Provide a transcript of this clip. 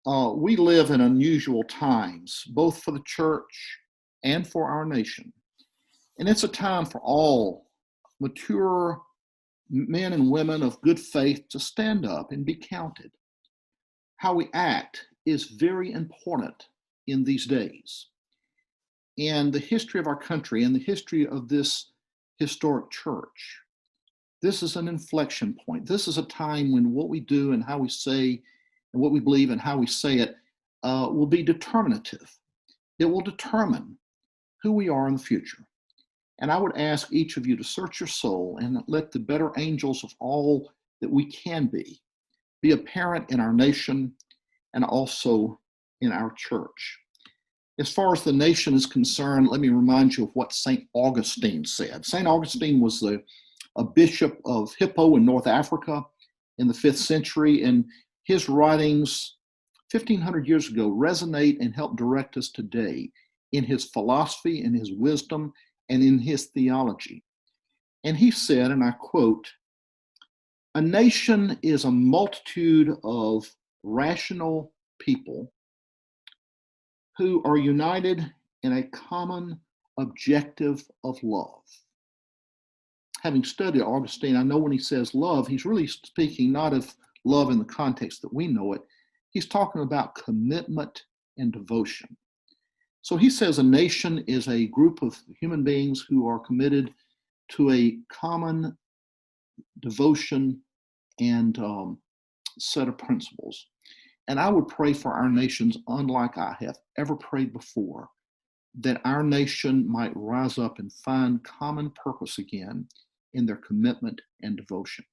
We live in unusual times, both for the church and for our nation. And it's a time for all mature men and women of good faith to stand up and be counted. How we act is very important in these days. And the history of our country and the history of this historic church, this is an inflection point. This is a time when what we do and how we say and what we believe and how we say it will be determinative. It will determine who we are in the future. And I would ask each of you to search your soul and let the better angels of all that we can be apparent in our nation and also in our church. As far as the nation is concerned, let me remind you of what St. Augustine said. St. Augustine was a bishop of Hippo in North Africa in the 5th century, and his writings 1,500 years ago resonate and help direct us today in his philosophy, in his wisdom, and in his theology. And he said, and I quote, "A nation is a multitude of rational people who are united in a common objective of love." Having studied Augustine, I know when he says love, he's really speaking not of love in the context that we know it. He's talking about commitment and devotion. So he says a nation is a group of human beings who are committed to a common devotion and set of principles. And I would pray for our nations, unlike I have ever prayed before, that our nation might rise up and find common purpose again in their commitment and devotion.